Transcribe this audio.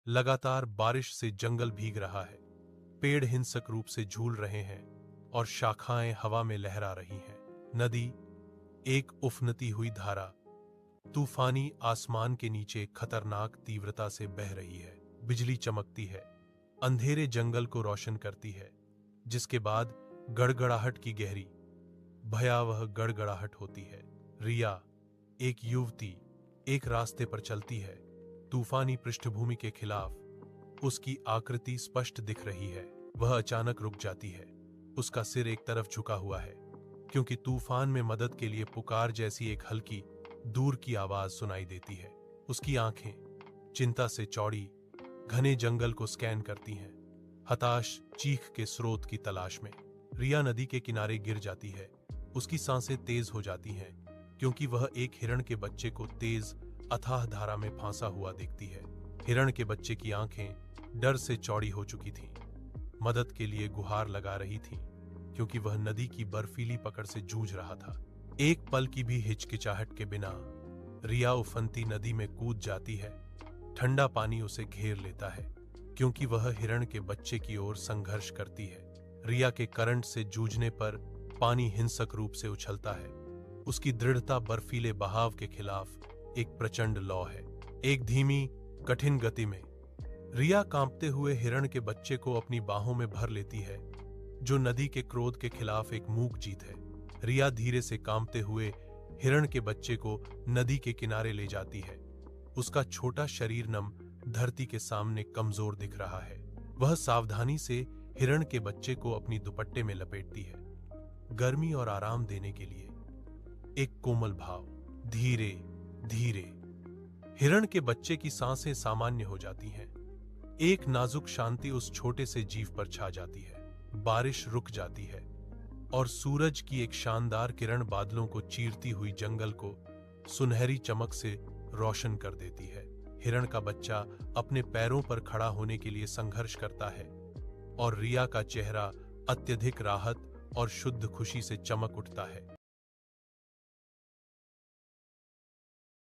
लगातार बारिश से जंगल भीग रहा है, पेड़ हिंसक रूप से झूल रहे हैं और शाखाएं हवा में लहरा रही हैं। नदी, एक उफनती हुई धारा, तूफानी आसमान के नीचे खतरनाक तीव्रता से बह रही है। बिजली चमकती है, अंधेरे जंगल को रोशन करती है, जिसके बाद गड़गड़ाहट की गहरी, भयावह गड़गड़ाहट होती है। रिया, एक युवती, एक रास्ते पर चलती है। तूफानी पृष्ठभूमि के खिलाफ उसकी आकृति स्पष्ट दिख रही है। वह अचानक रुक जाती है। उसका सिर एक तरफ झुका हुआ है, क्योंकि तूफान में मदद के लिए पुकार जैसी एक हल्की, दूर की आवाज सुनाई देती है। उसकी आंखें चिंता से चौड़ी, घने जंगल को स्कैन करती हैं, हताश चीख के स्रोत की तलाश में। रिया नदी के किनारे गिर जाती है। उसकी सांसें तेज हो जाती हैं, क्योंकि वह एक हिरण के बच्चे को तेज अथाह धारा में फांसा हुआ देखती है। हिरण के बच्चे की आंखें डर से चौड़ी हो चुकी थीं, मदद के लिए गुहार लगा रही थीं, क्योंकि वह नदी की बर्फीली पकड़ से जूझ रहा था। एक पल की भी हिचकिचाहट के बिना रिया उफनती नदी में कूद जाती है। ठंडा पानी उसे घेर लेता है, क्योंकि वह हिरण के बच्चे की ओर संघर्ष करती है। रिया के करंट से जूझने पर पानी हिंसक रूप से उछलता है। उसकी दृढ़ता बर्फीले बहाव के खिलाफ एक प्रचंड लौ है। एक धीमी, कठिन गति में रिया कांपते हुए हिरण के बच्चे को अपनी बाहों में भर लेती है, जो नदी के क्रोध के खिलाफ एक मूक जीत है। रिया धीरे से कांपते हुए हिरण के बच्चे को नदी के किनारे ले जाती है। उसका छोटा शरीर नम धरती के सामने कमजोर दिख रहा है। वह सावधानी से हिरण के बच्चे को अपनी दुपट्टे में लपेटती है, गर्मी और आराम देने के लिए। एक कोमल भाव, धीरे धीरे हिरण के बच्चे की सांसें सामान्य हो जाती हैं। एक नाजुक शांति उस छोटे से जीव पर छा जाती है। बारिश रुक जाती है और सूरज की एक शानदार किरण बादलों को चीरती हुई जंगल को सुनहरी चमक से रोशन कर देती है। हिरण का बच्चा अपने पैरों पर खड़ा होने के लिए संघर्ष करता है और रिया का चेहरा अत्यधिक राहत और शुद्ध खुशी से चमक उठता है।